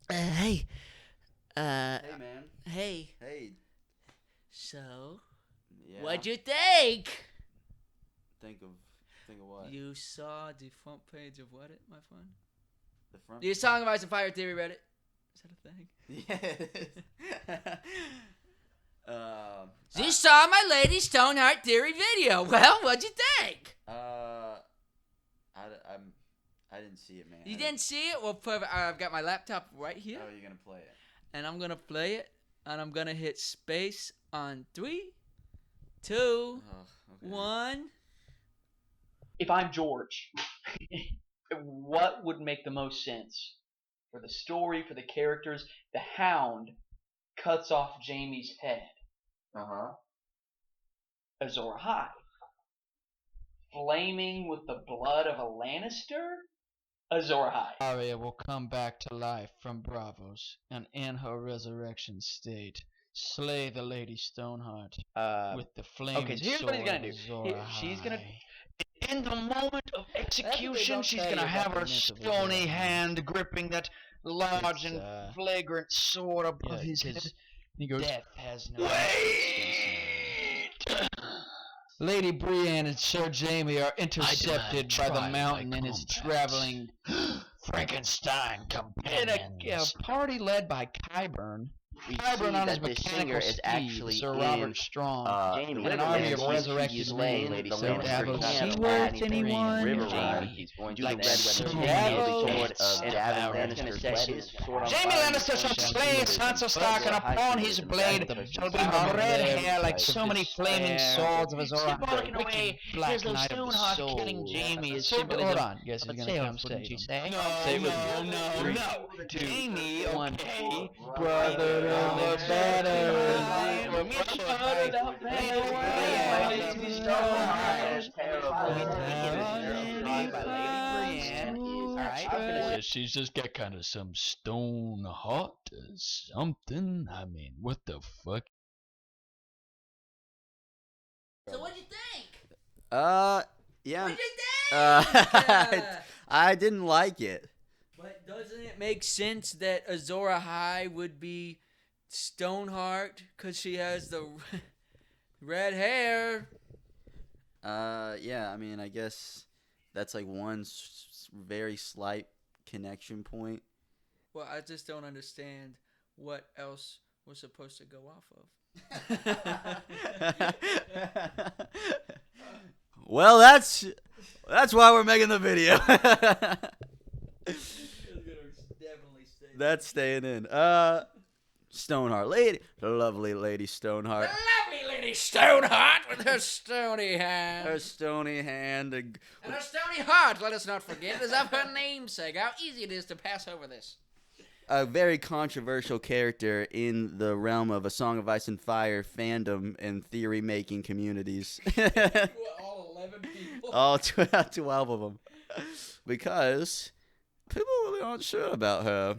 Hey. Hey, man. Hey. Hey. So, Yeah. what'd you think? Think of what? You saw the front page of what my friend? The front. The Song of Ice and Fire Theory Reddit. Is that a thing? Yeah. So you saw my Lady Stoneheart Theory video. Well, what'd you think? I didn't see it, man. You didn't see it? Well, perfect. I've got my laptop right here. Oh, you're gonna play it. And I'm going to play it. And I'm going to hit space on 3, 2, 1. If I'm George, what would make the most sense for the story, for the characters? The Hound cuts off Jaime's head. Azor Ahai, flaming with the blood of a Lannister. Azor Ahai. Arya will come back to life from Bravos, and in her resurrection state, slay the Lady Stoneheart with the flaming Okay, so here's what he's sword gonna of do. Azor She's gonna. Ahai. In the moment of execution, she's tell gonna you have about her the myth of stony Azor Ahai. hand gripping that large It's, and flagrant sword above his head. He goes, Death has no Wait! Lady Brienne and Sir Jaime are intercepted by the mountain and his traveling Frankenstein companions. In a party led by Qyburn. Qyburn on his mechanical steed, Sir Robert Strong, and an army of resurrected men. Lady So Stoneheart. Davos Is she he worth anyone? Jamie. He's going to Like the Red so Wedding. Davos And Davin Lannister set his sword on Jaime fire. Lannister shall slay Sansa Stark, and upon his blade shall be her red hair like so many flaming swords of Azor Ahai. Symbolic in a way, Black there's Knight of the Stoneheart Soul. killing Jaime is Hold symbolism. on, guess he's gonna come save him. No, Say it with me. no, Three, no. two, Jamie, one. okay. Brother of the better. She's just got kind of some stone heart or something. I mean, what the fuck? So what'd you think? Yeah. What'd you think? I didn't like it. But doesn't it make sense that Azor Ahai would be Stoneheart because she has the red hair? Yeah, I mean, I guess that's like one very slight connection point. Well, I just don't understand what else we're supposed to go off of. Well, that's why we're making the video. That's staying in. Stoneheart, the lovely Lady Stoneheart. The lovely Lady Stoneheart with her stony hand. Her stony hand. And her stony heart, let us not forget, is of her namesake. How easy it is to pass over this. A very controversial character in the realm of A Song of Ice and Fire fandom and theory-making communities. All 11 people? All 12 of them. Because people really aren't sure about her.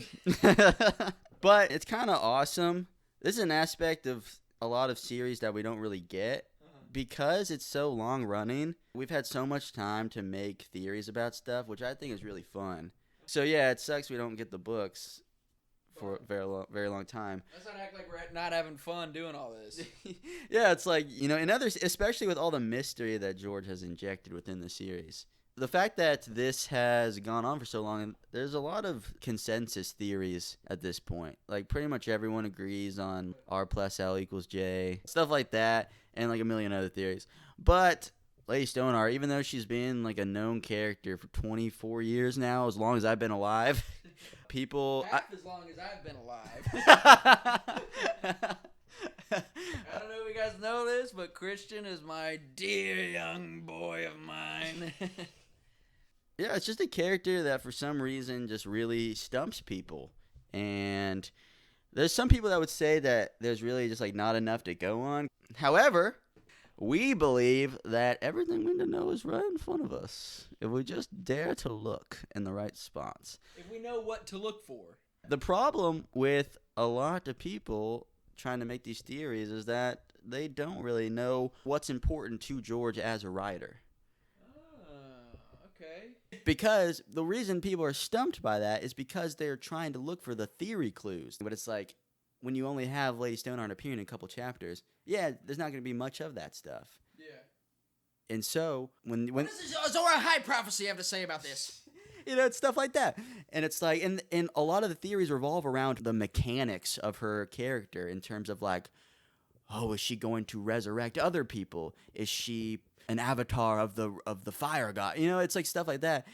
But it's kind of awesome. This is an aspect of a lot of series that we don't really get. Because it's so long running, we've had so much time to make theories about stuff, which I think is really fun. So yeah, it sucks we don't get the books for a very long time. Let's not act like we're not having fun doing all this. Yeah, it's like, you know, in others, especially with all the mystery that George has injected within the series. The fact that this has gone on for so long, there's a lot of consensus theories at this point. Like, pretty much everyone agrees on R plus L equals J, stuff like that, and like a million other theories. But Lady Stoneheart, even though she's been like a known character for 24 years now, as long as I've been alive, people... Half as long as I've been alive. I don't know if you guys know this, but Christian is my dear young boy of mine. Yeah, it's just a character that for some reason just really stumps people. And there's some people that would say that there's really just like not enough to go on. However, we believe that everything we need to know is right in front of us if we just dare to look in the right spots. If we know what to look for. The problem with a lot of people trying to make these theories is that they don't really know what's important to George as a writer. Oh, okay. Because the reason people are stumped by that is because they're trying to look for the theory clues. But it's like, when you only have Lady Stoneheart appearing in a couple chapters, yeah, there's not going to be much of that stuff. Yeah. And so, when What does Azor Ahai prophecy have to say about this? it's stuff like that. And it's like, and a lot of the theories revolve around the mechanics of her character in terms of like, oh, is she going to resurrect other people? Is she an avatar of the fire god? It's like stuff like that.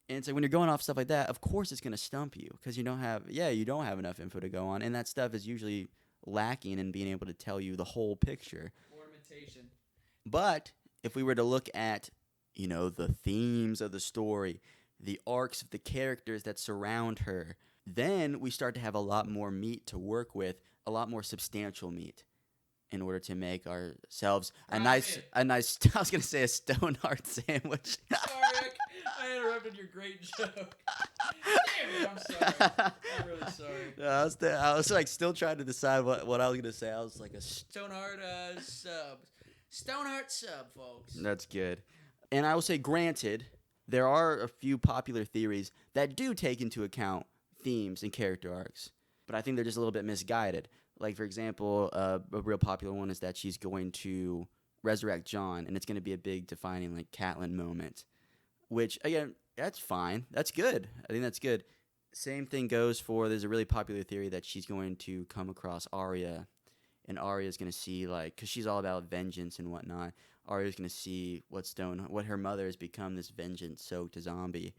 And it's like, when you're going off stuff like that, of course it's going to stump you because you don't have enough info to go on. And that stuff is usually lacking in being able to tell you the whole picture. Ornamentation. But if we were to look at, the themes of the story, the arcs of the characters that surround her, then we start to have a lot more meat to work with, a lot more substantial meat, in order to make ourselves a nice, I was going to say a Stoneheart sandwich. Sorry, I interrupted your great joke. Damn it, I'm sorry. I'm really sorry. I was like still trying to decide what I was going to say. I was like Stoneheart sub. Stoneheart sub, folks. That's good. And I will say, granted, there are a few popular theories that do take into account themes and character arcs, but I think they're just a little bit misguided. Like, for example, a real popular one is that she's going to resurrect Jon, and it's going to be a big defining, like, Catelyn moment. Which, again, that's fine. That's good. I think that's good. Same thing goes for, there's a really popular theory that she's going to come across Arya, and Arya's going to see, like, because she's all about vengeance and whatnot, Arya's going to see what her mother has become, this vengeance-soaked zombie.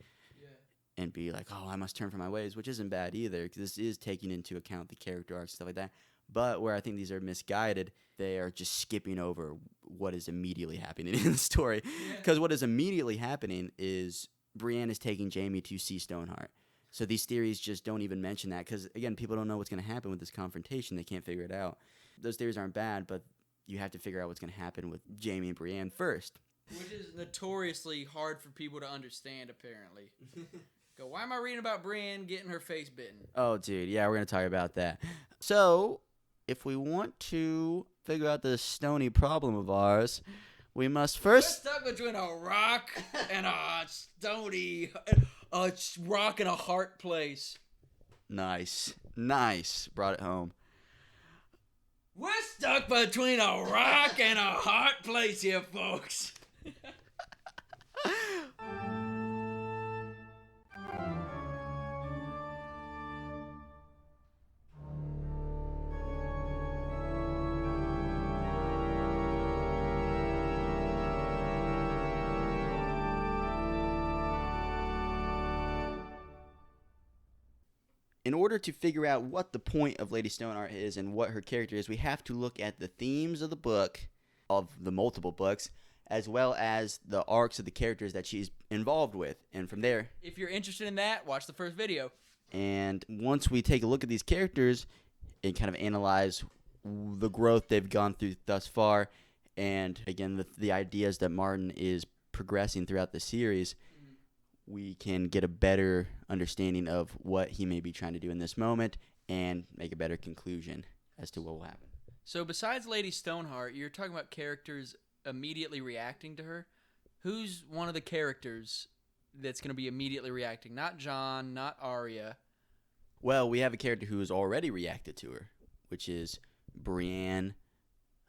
And be like, oh, I must turn from my ways, which isn't bad either, because this is taking into account the character arcs, stuff like that. But where I think these are misguided, they are just skipping over what is immediately happening in the story. Because what is immediately happening is Brienne is taking Jaime to see Stoneheart. So these theories just don't even mention that, because, again, people don't know what's going to happen with this confrontation. They can't figure it out. Those theories aren't bad, but you have to figure out what's going to happen with Jaime and Brienne first. Which is notoriously hard for people to understand, apparently. Go, why am I reading about Brienne getting her face bitten? Oh, dude, yeah, we're going to talk about that. So, if we want to figure out this stony problem of ours, we must first... We're stuck between a rock and a stony... A rock and a heart place. Nice. Brought it home. We're stuck between a rock and a heart place here, folks. In order to figure out what the point of Lady Stoneheart is and what her character is, we have to look at the themes of the book, of the multiple books, as well as the arcs of the characters that she's involved with. And from there... If you're interested in that, watch the first video. And once we take a look at these characters and kind of analyze the growth they've gone through thus far, and again, the ideas that Martin is progressing throughout the series... we can get a better understanding of what he may be trying to do in this moment and make a better conclusion as to what will happen. So besides Lady Stoneheart, you're talking about characters immediately reacting to her. Who's one of the characters that's going to be immediately reacting? Not Jon, not Arya. Well, we have a character who has already reacted to her, which is Brienne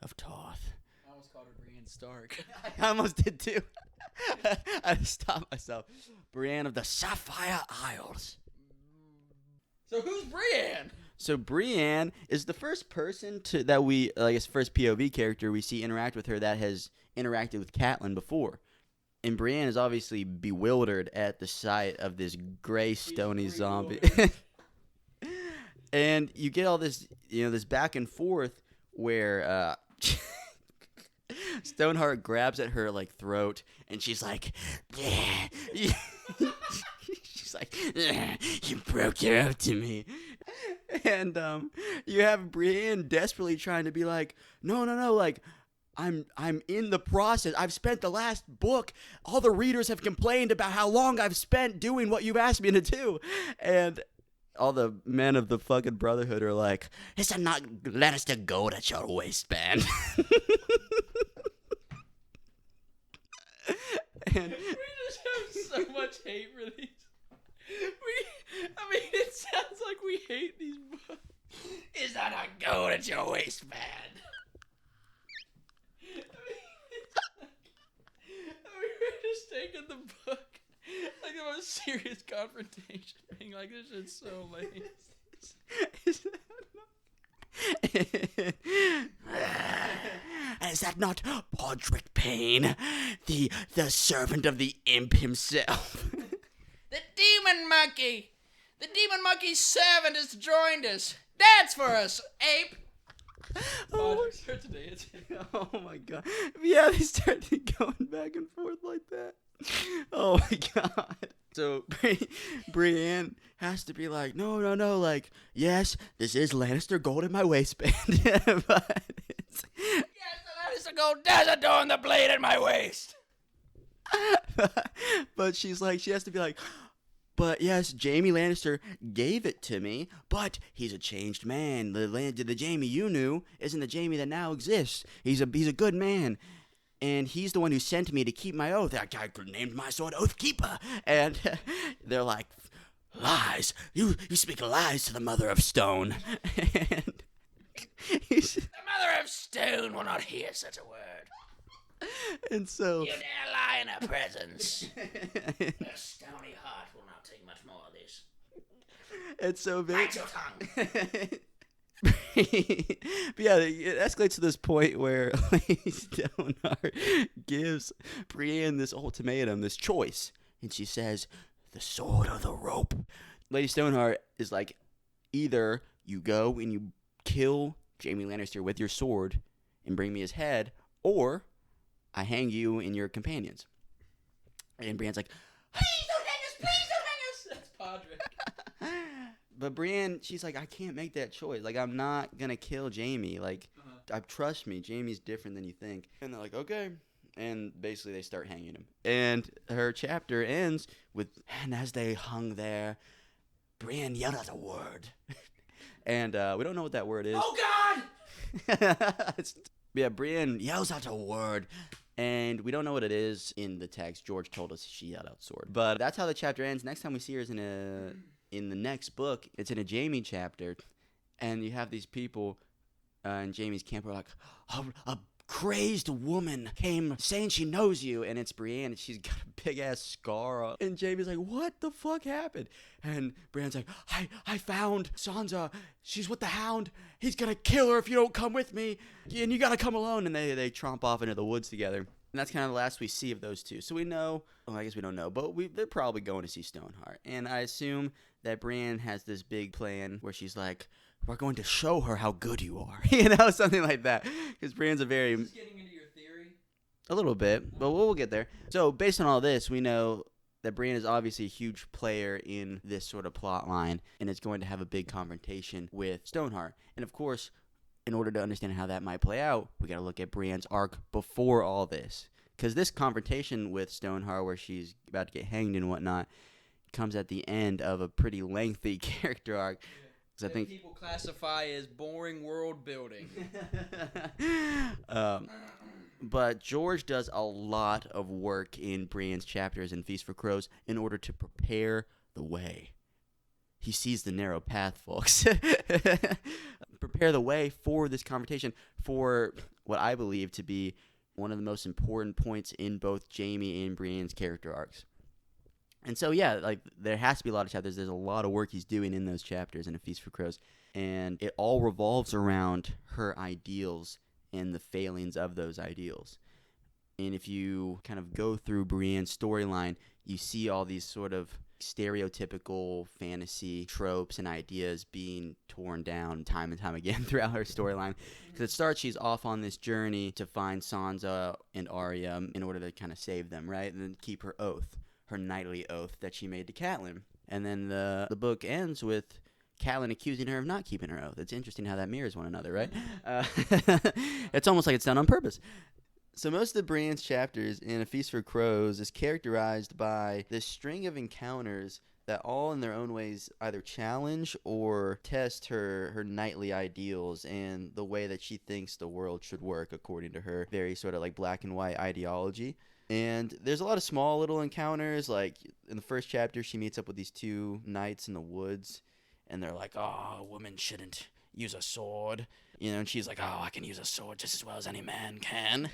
of Tarth. I almost called her Brienne Stark. I almost did too. I stopped myself. Brienne of the Sapphire Isles. So who's Brienne? So Brienne is the first person first POV character we see interact with her that has interacted with Catelyn before. And Brienne is obviously bewildered at the sight of this gray, stony zombie. And you get all this, this back and forth where Stoneheart grabs at her throat, and she's like, yeah. She's like, yeah, you broke your oath to me. And you have Brienne desperately trying to be like, no, I'm in the process. I've spent the last book. All the readers have complained about how long I've spent doing what you've asked me to do. And all the men of the fucking Brotherhood are like, is it not Lannister gold at your waistband? And We just have so much hate for these. It sounds like we hate these books. Is that a gold at your waistband? We're just taking the book like the most serious confrontation, being like, this shit's so lame. Is that not Podrick Payne, the servant of the imp himself? The demon monkey! The demon monkey's servant has joined us. Dance for us, ape! Oh, oh my god. Yeah, they started going back and forth like that. Oh my god. So Brienne has to be like, no, like, yes, this is Lannister gold in my waistband. But it's... Yes, the Lannister gold does adorn the blade in my waist. But she has to be like, but yes, Jaime Lannister gave it to me, but he's a changed man. The Jaime you knew isn't the Jaime that now exists. He's a good man. And he's the one who sent me to keep my oath. I named my sword Oathkeeper. And they're like, lies. You speak lies to the Mother of Stone. And the Mother of Stone will not hear such a word. And so... You dare lie in her presence. Her stony heart will not take much more of this. And so... Bite your tongue. But yeah, it escalates to this point where Lady Stoneheart gives Brienne this ultimatum, this choice, and she says, the sword or the rope. Lady Stoneheart is like, either you go and you kill Jaime Lannister with your sword and bring me his head, or I hang you and your companions. And Brienne's like, please don't hang us, please don't hang us. That's Podrick. But Brienne, she's like, I can't make that choice. Like, I'm not going to kill Jaime. Like, trust me, Jaime's different than you think. And they're like, okay. And basically they start hanging him. And her chapter ends with, and as they hung there, Brienne yelled out a word. And we don't know what that word is. Oh, God! Yeah, Brienne yells out a word. And we don't know what it is in the text. George told us she yelled out sword. But that's how the chapter ends. Next time we see her is in the next book, it's in a Jaime chapter, and you have these people in Jaime's camp who are like, a crazed woman came saying she knows you, and it's Brienne, and she's got a big-ass scar. And Jaime's like, what the fuck happened? And Brienne's like, I found Sansa. She's with the Hound. He's gonna kill her if you don't come with me, and you gotta come alone. And they tromp off into the woods together. And that's kind of the last we see of those two. So we know, well, I guess we don't know, but they're probably going to see Stoneheart. And I assume that Brienne has this big plan where she's like, we're going to show her how good you are. Something like that. Because Brienne's a very... Is this getting into your theory? A little bit, but we'll get there. So based on all this, we know that Brienne is obviously a huge player in this sort of plot line, and it's going to have a big confrontation with Stoneheart. And of course, in order to understand how that might play out, we got to look at Brienne's arc before all this. Because this confrontation with Stoneheart, where she's about to get hanged and whatnot, comes at the end of a pretty lengthy character arc. That I think people classify as boring world building. But George does a lot of work in Brienne's chapters in Feast for Crows in order to prepare the way. He sees the narrow path, folks. Prepare the way for this confrontation, for what I believe to be one of the most important points in both Jaime and Brienne's character arcs. And so, yeah, like, there has to be a lot of chapters. There's a lot of work he's doing in those chapters in A Feast for Crows. And it all revolves around her ideals and the failings of those ideals. And if you kind of go through Brienne's storyline, you see all these sort of stereotypical fantasy tropes and ideas being torn down time and time again throughout her storyline. Because it starts, she's off on this journey to find Sansa and Arya in order to kind of save them, right? And then keep her oath, her knightly oath that she made to Catelyn. And then the book ends with Catelyn accusing her of not keeping her oath. It's interesting how that mirrors one another, right? It's almost like it's done on purpose. So most of Brienne's chapters in A Feast for Crows is characterized by this string of encounters that all in their own ways either challenge or test her knightly ideals and the way that she thinks the world should work according to her very sort of like black and white ideology. And there's a lot of small little encounters. Like in the first chapter, she meets up with these two knights in the woods, and they're like, "Oh, a woman shouldn't use a sword," and she's like, "Oh, I can use a sword just as well as any man can."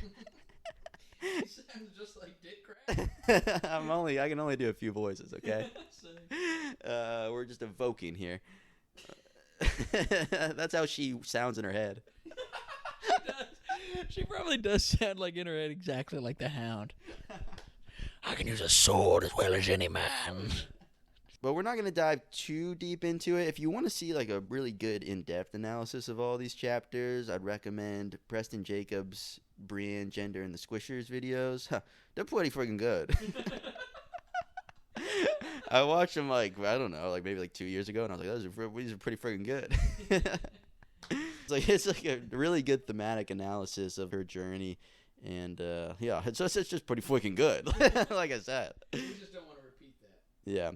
He sounds just like Dick Crab. I can only do a few voices, okay? We're just evoking here. That's how she sounds in her head. She probably does sound like in her head exactly like the Hound. I can use a sword as well as any man. But we're not going to dive too deep into it. If you want to see like a really good in-depth analysis of all these chapters, I'd recommend Preston Jacobs' Brienne, Gender, and the Squishers videos. They're pretty freaking good. I watched them maybe 2 years ago, and I was like, these are pretty freaking good. It's like a really good thematic analysis of her journey, and it's just pretty freaking good. Like I said, we just don't want to repeat that. Yeah.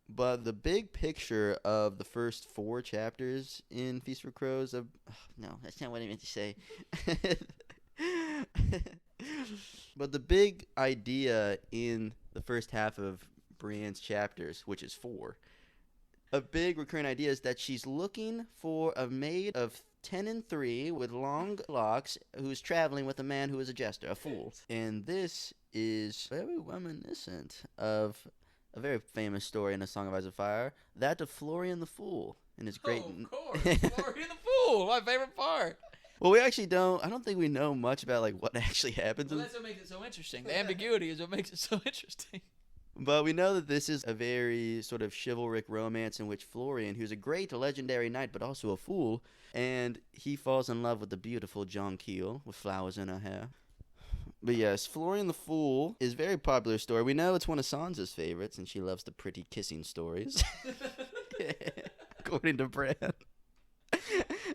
But the big picture of the first 4 chapters in Feast for Crows no, that's not what I meant to say. But the big idea in the first half of Brienne's chapters, which is 4, a big recurring idea is that she's looking for a maid of 10 and 3 with long locks who's traveling with a man who is a jester, a fool. And this is very reminiscent of a very famous story in A Song of Ice and Fire, that of Florian the Fool and his great... Oh, of course, Florian the Fool, my favorite part. Well, I don't think we know much about like what actually happens. Well, that's what makes it so interesting. The ambiguity is what makes it so interesting. But we know that this is a very sort of chivalric romance in which Florian, who's a great legendary knight but also a fool, and he falls in love with the beautiful Jonquil with flowers in her hair. But yes, Florian the Fool is a very popular story. We know it's one of Sansa's favorites, and she loves the pretty kissing stories, according to Brienne.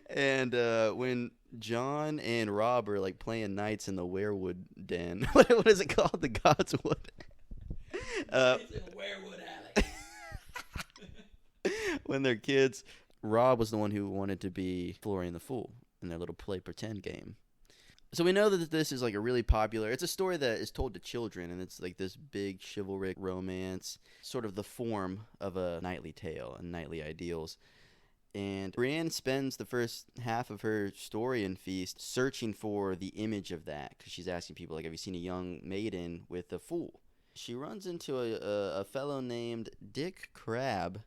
And when John and Rob are like playing knights in the werewood den, what is it called? The God's Wood. It's in Werewood Alley. When they're kids, Rob was the one who wanted to be Florian the Fool in their little play pretend game. So we know that this is like a really popular, it's a story that is told to children, and it's like this big chivalric romance, sort of the form of a knightly tale and knightly ideals. And Brienne spends the first half of her story in Feast searching for the image of that, because she's asking people, like, have you seen a young maiden with a fool? She runs into a fellow named Dick Crab,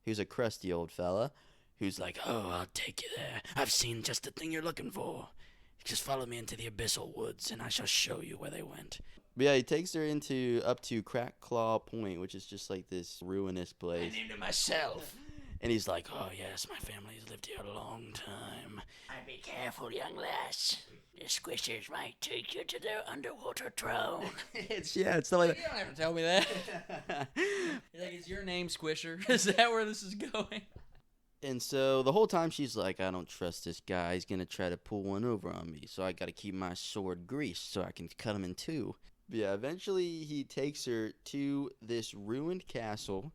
who's a crusty old fella, who's like, oh, I'll take you there. I've seen just the thing you're looking for. Just follow me into the abyssal woods, and I shall show you where they went. But yeah, he takes her up to Crack Claw Point, which is just like this ruinous place. I named it myself. And he's like, oh yes, my family has lived here a long time. Be careful, young lass. The squishers might take you to their underwater throne. It's not like You don't have to tell me that. You're like, is your name Squisher? Is that where this is going? And so the whole time she's like, I don't trust this guy. He's going to try to pull one over on me. So I got to keep my sword greased so I can cut him in two. But yeah, eventually he takes her to this ruined castle.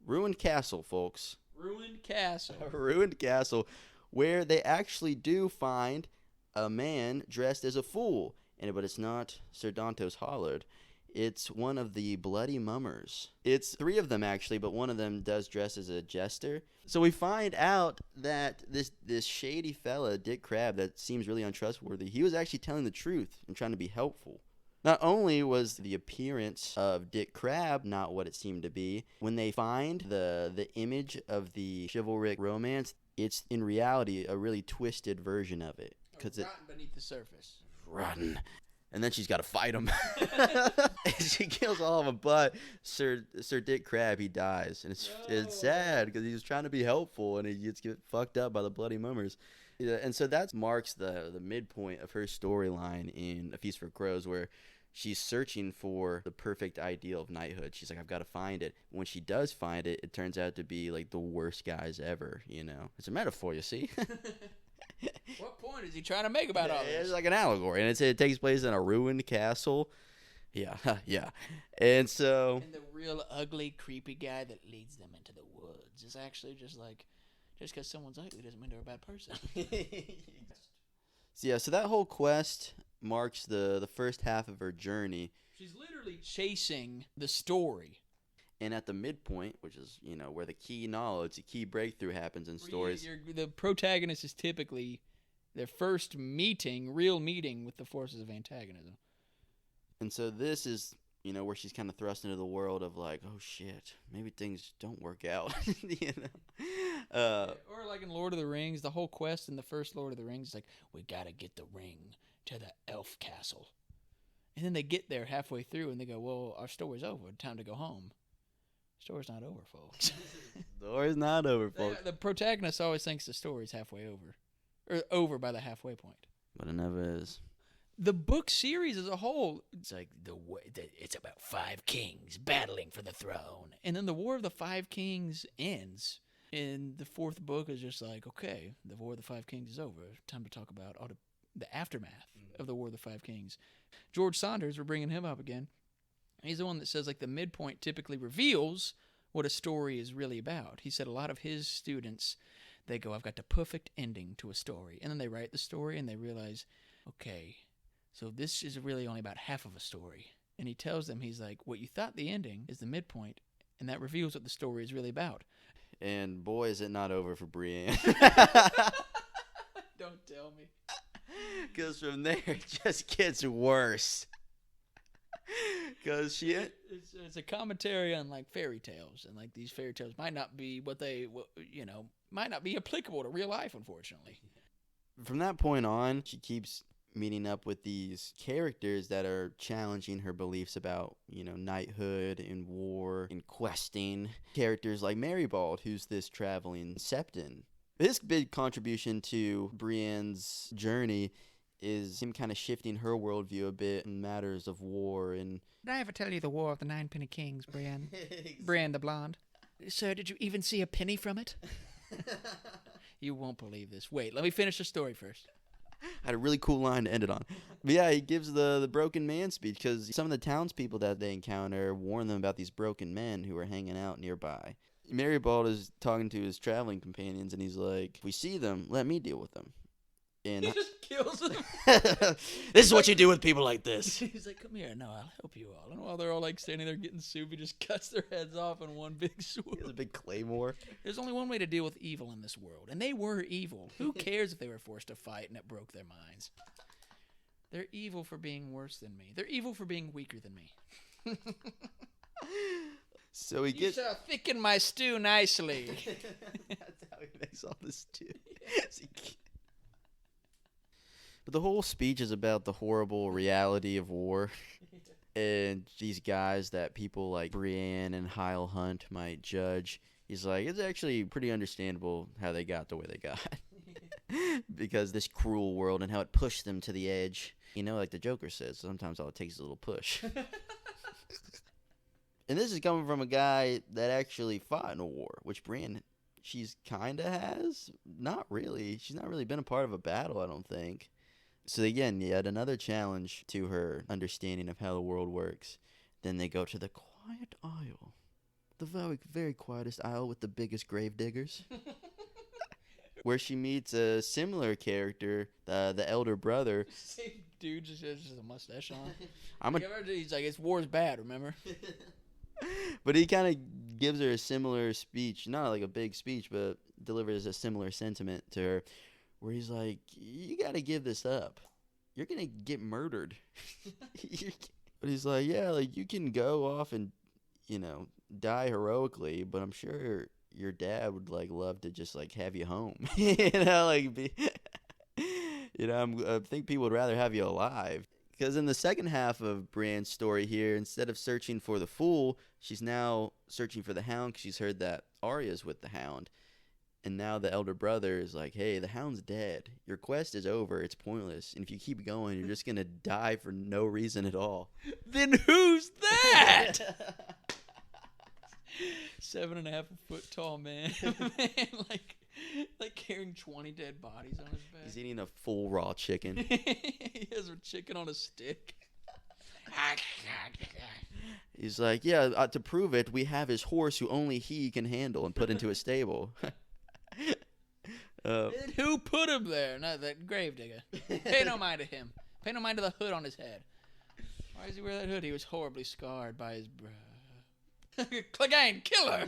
Ruined castle, folks. Ruined castle. A ruined castle where they actually do find a man dressed as a fool. But it's not Sir Dantos Hollard. It's one of the Bloody Mummers. It's 3 of them, actually, but one of them does dress as a jester. So we find out that this shady fella, Dick Crab, that seems really untrustworthy, he was actually telling the truth and trying to be helpful. Not only was the appearance of Dick Crab not what it seemed to be, when they find the image of the chivalric romance, it's in reality a really twisted version of it. Rotten beneath the surface. Rotten. And then she's got to fight him. She kills all of them, but Sir Dick Crab, he dies. And it's sad because he was trying to be helpful and he gets fucked up by the Bloody Mummers. Yeah, and so that marks the midpoint of her storyline in A Feast for Crows, where she's searching for the perfect ideal of knighthood. She's like, I've got to find it. When she does find it, it turns out to be like the worst guys ever, you know. It's a metaphor, you see. What point is he trying to make about all this? It's like an allegory, and it takes place in a ruined castle. Yeah, yeah. And so... And the real ugly, creepy guy that leads them into the woods is actually just because someone's ugly doesn't mean they're a bad person. So that whole quest marks the first half of her journey. She's literally chasing the story. And at the midpoint, which is, where the key knowledge, the key breakthrough happens in stories. The protagonist is typically their first real meeting with the forces of antagonism. And so this is, where she's kind of thrust into the world of like, oh shit, maybe things don't work out. Or like in Lord of the Rings, the whole quest in the first Lord of the Rings is like, we gotta get the ring to the elf castle. And then they get there halfway through and they go, well, our story's over. Time to go home. Story's not over, folks. Story's not over, folks. The protagonist always thinks the story's halfway over. Or over by the halfway point. But it never is. The book series as a whole, it's like it's about 5 kings battling for the throne. And then the War of the 5 Kings ends. And the 4th book is just like, okay, the War of the 5 Kings is over. Time to talk about the aftermath of the War of the 5 Kings. George Saunders, we're bringing him up again. He's the one that says like the midpoint typically reveals what a story is really about. He said a lot of his students, they go, I've got the perfect ending to a story. And then they write the story and they realize, okay, so this is really only about half of a story. And he tells them, he's like, what you thought the ending is the midpoint, and that reveals what the story is really about. And boy, is it not over for Brienne. Don't tell me. Because from there, it just gets worse. Because it's a commentary on like fairy tales, and like these fairy tales might not be might not be applicable to real life, unfortunately. From that point on, she keeps meeting up with these characters that are challenging her beliefs about, knighthood and war and questing. Characters like Marybald, who's this traveling septon. His big contribution to Brienne's journey is him kind of shifting her worldview a bit in matters of war. And did I ever tell you the War of the 9 Penny Kings, Brienne? Brienne the Blonde. Sir, did you even see a penny from it? You won't believe this. Wait, let me finish the story first. I had a really cool line to end it on. But yeah, he gives the broken man speech because some of the townspeople that they encounter warn them about these broken men who are hanging out nearby. Marybald is talking to his traveling companions, and he's like, if we see them, let me deal with them. And he just kills them. This is what you do with people like this. He's like, come here. No, I'll help you all. And while they're all like standing there getting soup, he just cuts their heads off in one big swoop. He has a big claymore. There's only one way to deal with evil in this world, and they were evil. Who cares if they were forced to fight and it broke their minds? They're evil for being worse than me. They're evil for being weaker than me. So he gets... You shall thicken my stew nicely. That's how he makes all the stew. But the whole speech is about the horrible reality of war. And these guys that people like Brienne and Hyle Hunt might judge. He's like, it's actually pretty understandable how they got the way they got. Because this cruel world and how it pushed them to the edge. Like the Joker says, sometimes all it takes is a little push. And this is coming from a guy that actually fought in a war, which Brienne, she's kind of has. Not really. She's not really been a part of a battle, I don't think. So again, yet another challenge to her understanding of how the world works. Then they go to the quiet isle. The very, very quietest isle with the biggest grave diggers. Where she meets a similar character, the elder brother. Same dude, just has a mustache on. He's like, it's war's bad, remember? But he kind of gives her a similar speech. Not like a big speech, but delivers a similar sentiment to her. Where he's like, you got to give this up. You're going to get murdered. But he's like, yeah, like you can go off and, die heroically, but I'm sure your dad would like love to just like have you home. I think people would rather have you alive. Because in the second half of Brienne's story here, instead of searching for the fool, she's now searching for the hound because she's heard that Arya's with the hound. And now the elder brother is like, hey, the hound's dead. Your quest is over. It's pointless. And if you keep going, you're just going to die for no reason at all. Then who's that? 7.5 foot tall man. like carrying 20 dead bodies on his back. He's eating a full raw chicken. He has a chicken on a stick. He's like, yeah, to prove it, we have his horse who only he can handle and put into a stable. And who put him there? Not that gravedigger. Pay no mind to him. Pay no mind to the hood on his head. Why does he wear that hood? He was horribly scarred by his Clegane, kill her!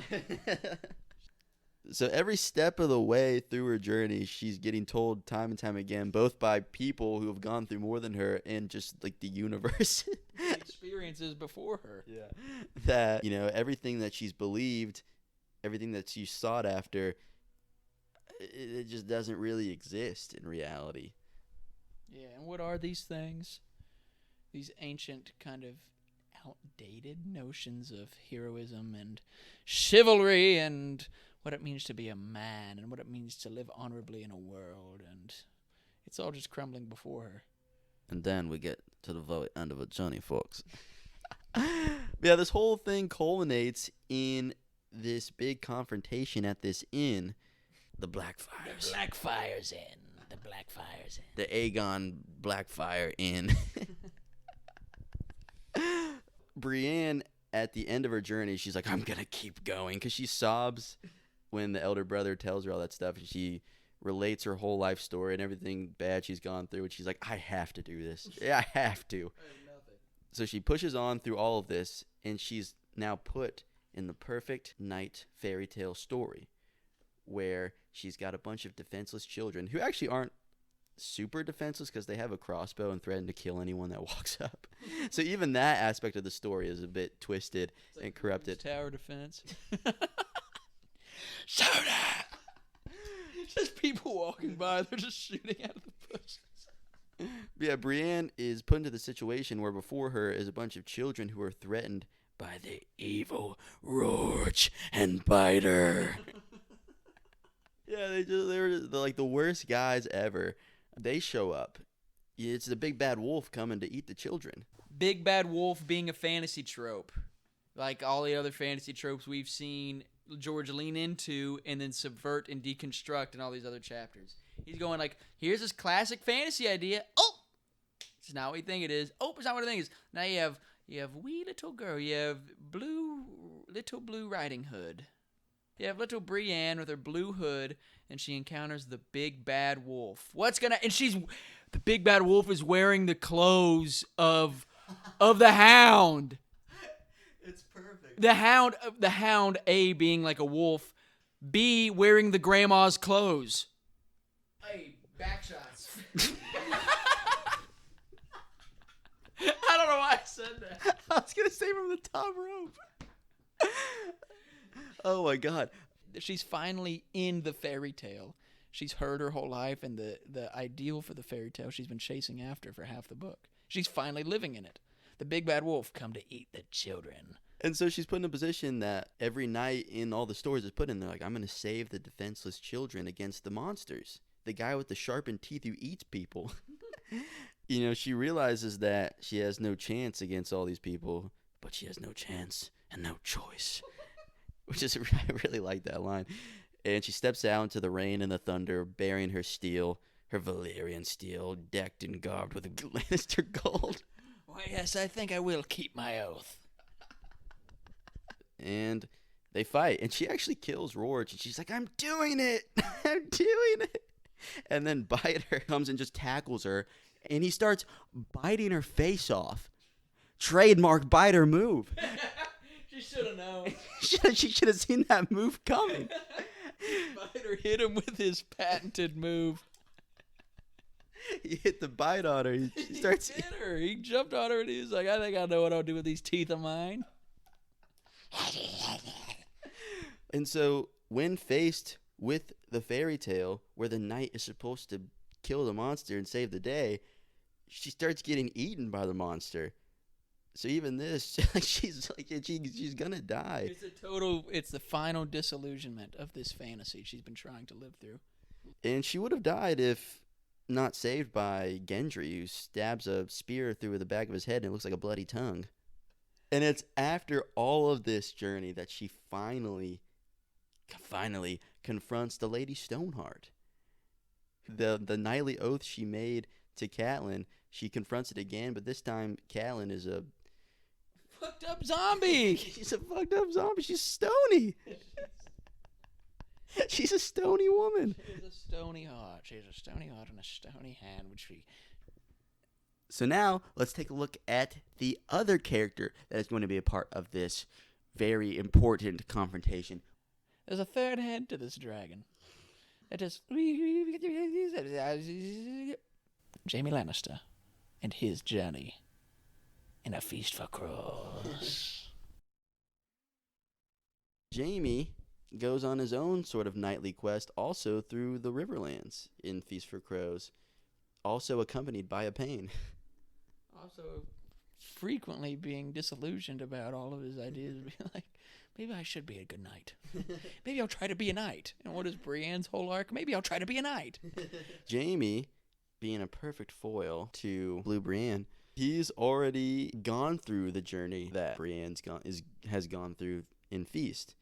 So every step of the way through her journey, she's getting told time and time again, both by people who have gone through more than her and just like the universe. Experiences before her. Yeah. That, everything that she's believed, everything that she's sought after, it just doesn't really exist in reality. Yeah, and what are these things? These ancient kind of outdated notions of heroism and chivalry and what it means to be a man and what it means to live honorably in a world, and it's all just crumbling before her. And then we get to the very end of a journey, folks. Yeah, this whole thing culminates in this big confrontation at this inn, the Blackfires. The Blackfires Inn. The Blackfires Inn. The Aegon Blackfire Inn. Brienne, at the end of her journey, she's like, I'm going to keep going, because she sobs when the elder brother tells her all that stuff, and she relates her whole life story and everything bad she's gone through, and she's like, I have to do this. Yeah, I have to. So she pushes on through all of this, and she's now put in the perfect knight fairy tale story, where she's got a bunch of defenseless children who actually aren't super defenseless because they have a crossbow and threaten to kill anyone that walks up. So even that aspect of the story is a bit twisted and corrupted. Tower defense. Soda! Just people walking by, they're just shooting out of the bushes. Yeah, Brienne is put into the situation where before her is a bunch of children who are threatened by the evil Roach and Biter. Yeah, they're like the worst guys ever. They show up. It's the big bad wolf coming to eat the children. Big bad wolf being a fantasy trope. Like all the other fantasy tropes we've seen George lean into and then subvert and deconstruct in all these other chapters. He's going like, here's this classic fantasy idea. Oh! It's not what you think it is. Oh, it's not what I think it is. Now you have wee little girl. You have little blue riding hood. You have little Brienne with her blue hood, and she encounters the big bad wolf. The big bad wolf is wearing the clothes of the hound. It's perfect. The hound, A, being like a wolf, B, wearing the grandma's clothes. Hey, back shots. I don't know why I said that. I was going to say from the top rope. Oh my God. She's finally in the fairy tale. She's heard her whole life, and the ideal for the fairy tale she's been chasing after for half the book. She's finally living in it. The big bad wolf come to eat the children. And so she's put in a position that every night in all the stories is put in there, like, I'm going to save the defenseless children against the monsters. The guy with the sharpened teeth who eats people. She realizes that she has no chance against all these people, but she has no chance and no choice. Which is, I really like that line. And she steps out into the rain and the thunder, bearing her steel, her Valyrian steel, decked and garbed with Lannister gold. Why, yes, I think I will keep my oath. And they fight, and she actually kills Rourke, and she's like, I'm doing it! I'm doing it! And then Biter comes and just tackles her, and he starts biting her face off. Trademark Biter move. She should have known. She should have seen that move coming. Biter hit him with his patented move. He hit the bite on her. He starts. He hit her. He jumped on her, and he was like, I think I know what I'll do with these teeth of mine. And so, when faced with the fairy tale where the knight is supposed to kill the monster and save the day, she starts getting eaten by the monster. So even this, she's gonna die. It's the final disillusionment of this fantasy she's been trying to live through. And she would have died if not saved by Gendry, who stabs a spear through the back of his head and it looks like a bloody tongue. And it's after all of this journey that she finally confronts the Lady Stoneheart. The knightly oath she made to Catelyn, she confronts it again, but this time Catelyn is a fucked up zombie. She's a fucked up zombie. She's stony. She's a stony woman. She's a stony heart. She's a stony heart and a stony hand, which she So now let's take a look at the other character that is going to be a part of this very important confrontation. There's a third head to this dragon. It is Jaime Lannister and his journey in A Feast for Crows. Jaime goes on his own sort of nightly quest also through the Riverlands in Feast for Crows, also accompanied by a pain. Also frequently being disillusioned about all of his ideas, being like, maybe I should be a good knight. Maybe I'll try to be a knight. And what is Brienne's whole arc? Maybe I'll try to be a knight. Jaime, being a perfect foil to Blue Brienne, he's already gone through the journey that Brienne's has gone through in Feast,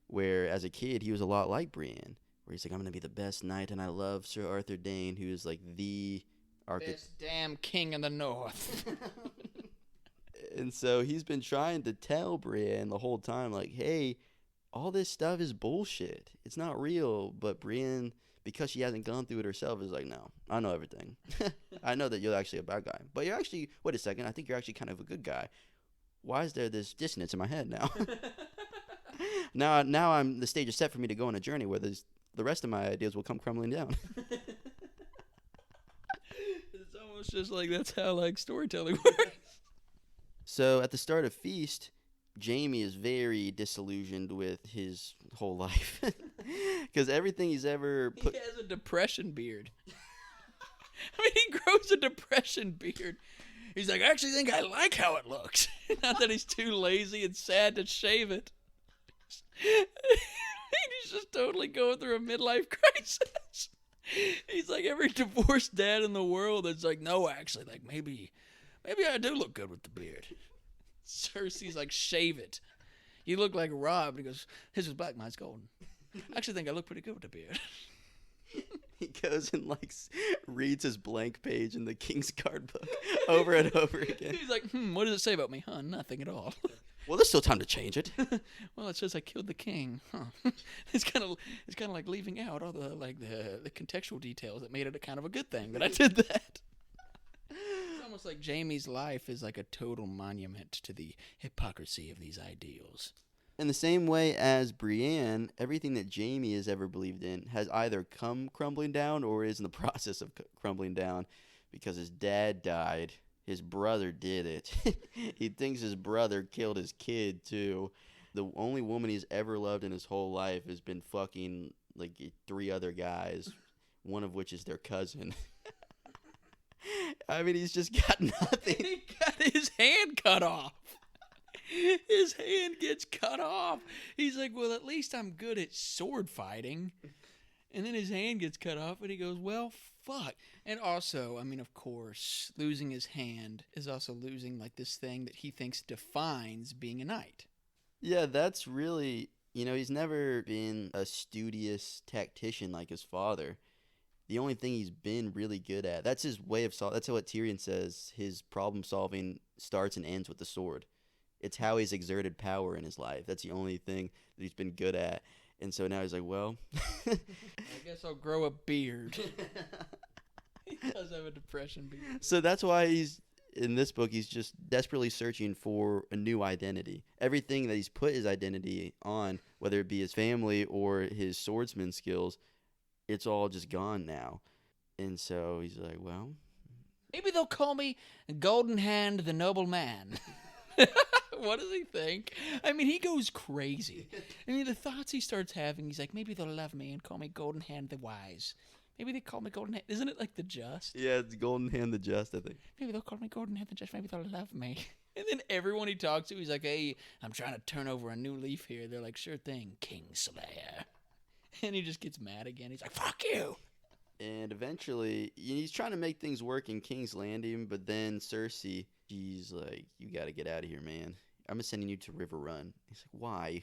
where as a kid he was a lot like Brienne, where he's like, I'm going to be the best knight, and I love Sir Arthur Dane, who is like the This damn king in the north. And so he's been trying to tell Brienne the whole time, like, hey, all this stuff is bullshit. It's not real. But Brienne, because she hasn't gone through it herself, is like, no, I know everything. I know that you're actually a bad guy. But you're actually, wait a second, I think you're actually kind of a good guy. Why is there this dissonance in my head now? Now the stage is set for me to go on a journey where the rest of my ideas will come crumbling down. It's almost just like that's how like storytelling works. So at the start of Feast, Jaime is very disillusioned with his whole life. Because everything he's ever put... He has a depression beard. I mean, he grows a depression beard. He's like, I actually think I like how it looks. Not that he's too lazy and sad to shave it. He's just totally going through a midlife crisis. He's like every divorced dad in the world that's like, no, actually, like maybe I do look good with the beard. Cersei's like, shave it. You look like Rob. He goes, his is black, mine's golden. I actually think I look pretty good with the beard. He goes and like reads his blank page in the King's Guard book over and over again. He's like, what does it say about me? Huh, nothing at all. Well, there's still time to change it. Well, it says I killed the king. Huh. It's kind of like leaving out all the contextual details that made it a kind of a good thing that I did that. It's almost like Jaime's life is like a total monument to the hypocrisy of these ideals. In the same way as Brienne, everything that Jaime has ever believed in has either come crumbling down or is in the process of crumbling down because his dad died. His brother did it. He thinks his brother killed his kid, too. The only woman he's ever loved in his whole life has been fucking, like, 3 other guys, one of which is their cousin. I mean, he's just got nothing. He got his hand cut off. His hand gets cut off. He's like, well, at least I'm good at sword fighting. And then his hand gets cut off, and he goes, well, fuck. And also, I mean, of course, losing his hand is also losing, like, this thing that he thinks defines being a knight. Yeah, that's really, he's never been a studious tactician like his father. The only thing he's been really good at, that's his way of solving, that's what Tyrion says, his problem solving starts and ends with the sword. It's how he's exerted power in his life. That's the only thing that he's been good at. And so now he's like, well. I guess I'll grow a beard. He does have a depression beard. So that's why in this book, he's just desperately searching for a new identity. Everything that he's put his identity on, whether it be his family or his swordsman skills, it's all just gone now. And so he's like, well. Maybe they'll call me Golden Hand the Noble Man. What does he think? I mean, he goes crazy. I mean, the thoughts he starts having, he's like, maybe they'll love me and call me Golden Hand the Wise. Maybe they call me Golden Hand. Isn't it like the Just? Yeah, it's Golden Hand the Just, I think. Maybe they'll call me Golden Hand the Just. Maybe they'll love me. And then everyone he talks to, he's like, hey, I'm trying to turn over a new leaf here. They're like, sure thing, Kingslayer. And he just gets mad again. He's like, fuck you. And eventually, he's trying to make things work in King's Landing, but then Cersei, she's like, you got to get out of here, man. I'm sending you to River Run. He's like, why?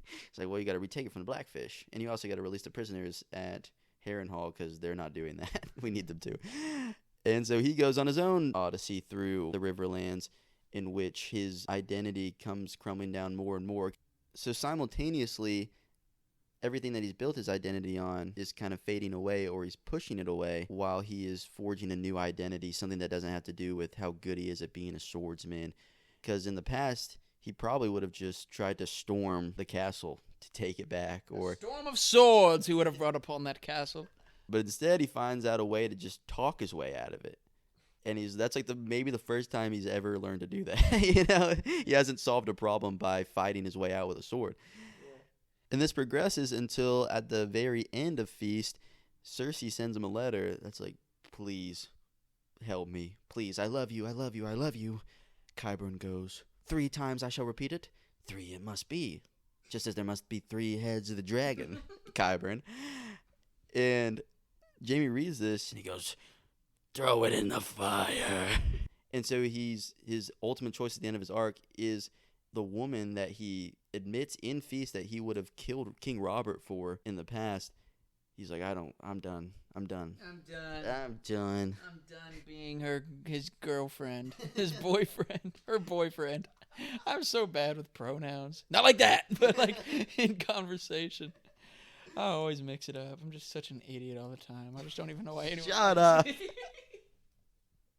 He's like, well, you got to retake it from the Blackfish. And you also got to release the prisoners at Harrenhal because they're not doing that. We need them to. And so he goes on his own odyssey through the Riverlands in which his identity comes crumbling down more and more. So simultaneously, everything that he's built his identity on is kind of fading away, or he's pushing it away while he is forging a new identity, something that doesn't have to do with how good he is at being a swordsman. Because in the past, he probably would have just tried to storm the castle to take it back, or A storm of swords he would have brought upon that castle. but instead he finds out a way to just talk his way out of it. And that's like maybe the first time he's ever learned to do that. He hasn't solved a problem by fighting his way out with a sword. And this progresses until at the very end of Feast, Cersei sends him a letter that's like, please help me. Please, I love you, I love you, I love you. Qyburn goes, 3 times I shall repeat it. 3 it must be. Just as there must be 3 heads of the dragon, Qyburn. And Jaime reads this and he goes, throw it in the fire. And so his ultimate choice at the end of his arc is the woman that he admits in Feast that he would have killed King Robert for in the past. He's like, I'm done Being his girlfriend, his boyfriend, her boyfriend. I'm so bad with pronouns. Not like that, but like in conversation. I always mix it up. I'm just such an idiot all the time. I just don't even know why anyone. Shut up.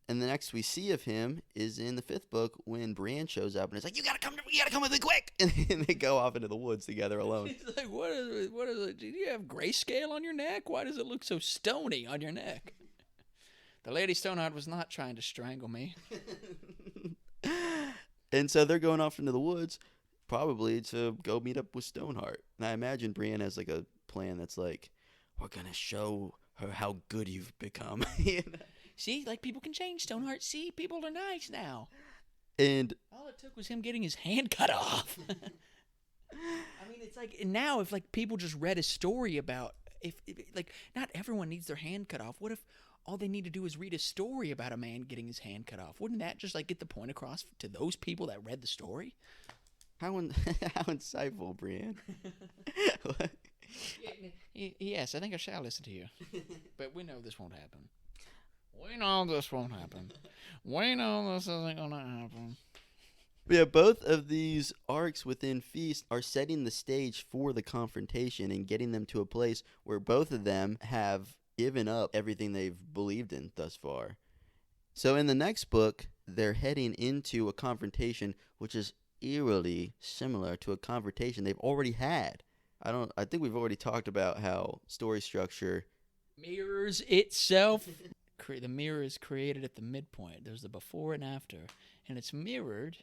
And the next we see of him is in the 5th book when Brienne shows up and it's like, you gotta come with me quick. And they go off into the woods together alone. He's like, what is it? Do you have grayscale on your neck? Why does it look so stony on your neck? The Lady Stoneheart was not trying to strangle me. And so they're going off into the woods, probably to go meet up with Stoneheart. And I imagine Brienne has like a plan that's like, we're gonna show her how good you've become. You know? See, like, people can change, Stoneheart. See, people are nice now. And all it took was him getting his hand cut off. I mean, it's like, now if, like, people just read a story about, if like, not everyone needs their hand cut off. What if all they need to do is read a story about a man getting his hand cut off? Wouldn't that just, like, get the point across to those people that read the story? How insightful, Brienne. Yes, I think I shall listen to you. But we know this won't happen. We know this won't happen. We know this isn't going to happen. Yeah, both of these arcs within Feast are setting the stage for the confrontation and getting them to a place where both of them have given up everything they've believed in thus far. So in the next book, they're heading into a confrontation which is eerily similar to a confrontation they've already had. I think we've already talked about how story structure mirrors itself. The mirror is created at the midpoint. There's the before and after, and it's mirrored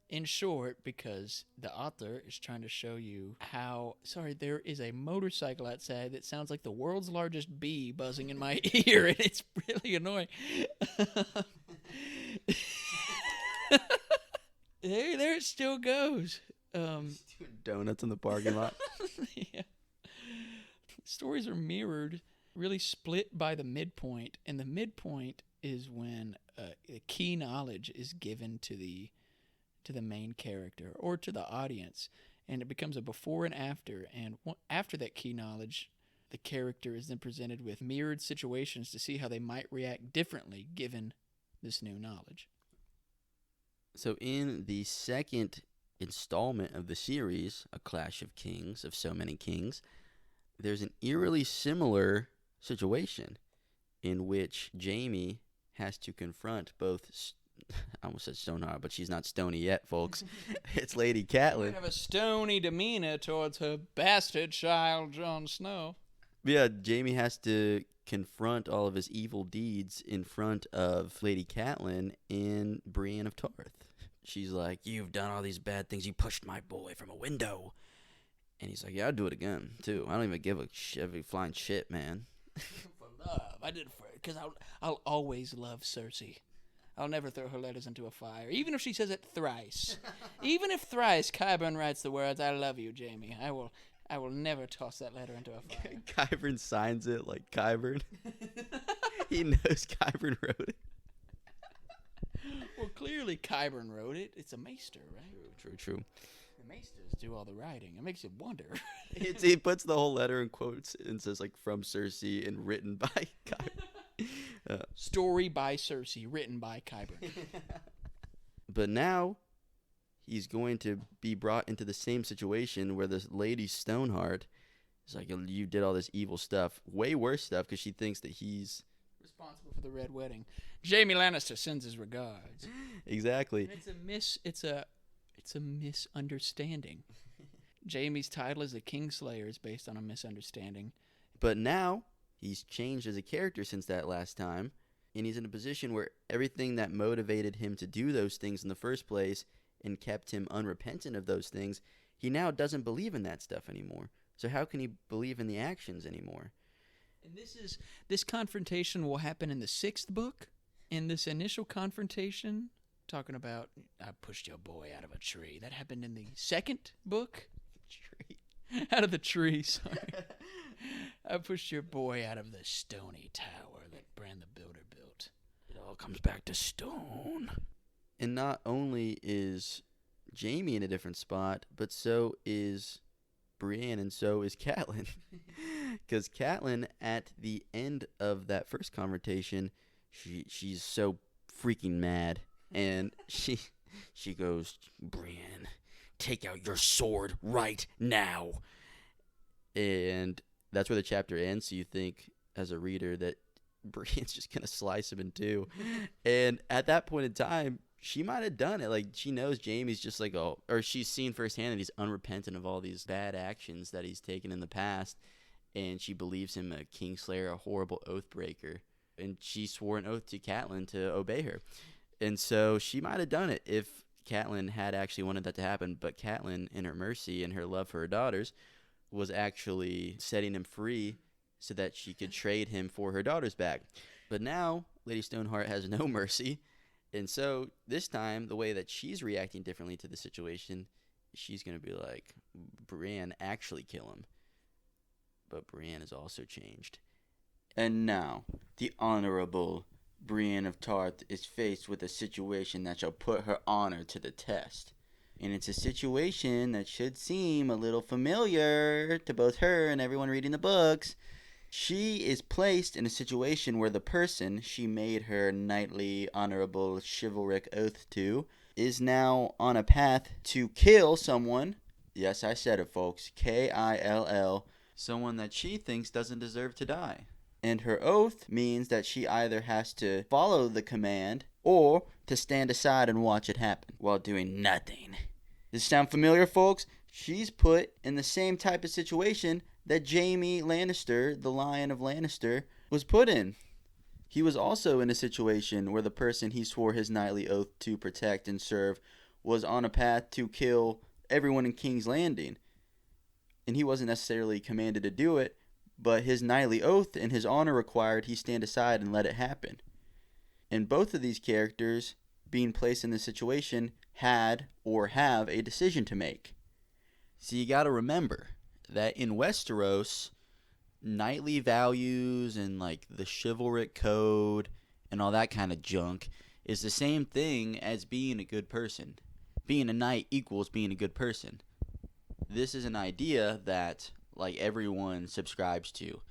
in short because the author is trying to show you how, there is a motorcycle outside that sounds like the world's largest bee buzzing in my ear, and it's really annoying. There it still goes. Donuts in the parking lot. Yeah. Stories are mirrored, really split by the midpoint, and the midpoint is when key knowledge is given to the main character or to the audience, and it becomes a before and after. And after that key knowledge, the character is then presented with mirrored situations to see how they might react differently given this new knowledge. So in the second installment of the series, A Clash of Kings, of so many kings, there's an eerily similar situation in which Jaime has to confront both I almost said Stoneheart, but she's not stony yet, folks. It's Lady Catelyn. Have a stony demeanor towards her bastard child, Jon Snow. Yeah, Jaime has to confront all of his evil deeds in front of Lady Catelyn in Brienne of Tarth. She's like, you've done all these bad things. You pushed my boy from a window. And he's like, yeah, I'd do it again, too. I don't even give a flying shit, man. For love. I did it for it, because I'll always love Cersei. I'll never throw her letters into a fire, even if she says it thrice. Even if thrice Qyburn writes the words, I love you, Jaime. I will never toss that letter into a fire. Qyburn signs it like Qyburn. He knows Qyburn wrote it. Well, clearly Qyburn wrote it. It's a maester, right? True. The maesters do all the writing. It makes you wonder. He puts the whole letter in quotes and says, like, from Cersei and written by Qyburn. Story by Cersei, written by Qyburn. But now he's going to be brought into the same situation where this Lady Stoneheart It's like, you did all this evil stuff, way worse stuff, because she thinks that he's responsible for the Red Wedding. Jaime Lannister sends his regards. Exactly. And it's a misunderstanding. Jaime's title as the Kingslayer is based on a misunderstanding. But now he's changed as a character since that last time, and he's in a position where everything that motivated him to do those things in the first place and kept him unrepentant of those things, he now doesn't believe in that stuff anymore. So how can he believe in the actions anymore? And this confrontation will happen in the 6th book. In this initial confrontation, talking about, I pushed your boy out of a tree. That happened in the 2nd book. Tree. Out of the tree, sorry. I pushed your boy out of the stony tower that Bran the Builder built. It all comes back to stone. And not only is Jaime in a different spot, but so is Brienne, and so is Catelyn. Because Catelyn, at the end of that first confrontation, she's so freaking mad, and she goes, Brienne, take out your sword right now. And that's where the chapter ends. So you think, as a reader, that Brienne's just gonna slice him in two. And at that point in time, she might have done it. Like, she knows Jaime's just like, or she's seen firsthand that he's unrepentant of all these bad actions that he's taken in the past, and she believes him a Kingslayer, a horrible oath breaker, and she swore an oath to Catelyn to obey her. And so she might have done it if Catelyn had actually wanted that to happen. But Catelyn, in her mercy and her love for her daughters, was actually setting him free so that she could trade him for her daughters back. But now Lady Stoneheart has no mercy. And so this time, the way that she's reacting differently to the situation, she's going to be like, Brienne, actually kill him. But Brienne has also changed. And now, the Honorable Brienne of Tarth is faced with a situation that shall put her honor to the test. And it's a situation that should seem a little familiar to both her and everyone reading the books. She is placed in a situation where the person she made her knightly, honorable, chivalric oath to is now on a path to kill someone. Yes, I said it, folks. Kill. Someone that she thinks doesn't deserve to die. And her oath means that she either has to follow the command or to stand aside and watch it happen while doing nothing. Does this sound familiar, folks? She's put in the same type of situation that Jaime Lannister, the Lion of Lannister, was put in. He was also in a situation where the person he swore his knightly oath to protect and serve was on a path to kill everyone in King's Landing. And he wasn't necessarily commanded to do it, but his knightly oath and his honor required he stand aside and let it happen. And both of these characters, being placed in this situation, had or have a decision to make. So you gotta remember that in Westeros, knightly values and like the chivalric code and all that kind of junk is the same thing as being a good person. Being a knight equals being a good person. This is an idea that like everyone subscribes to.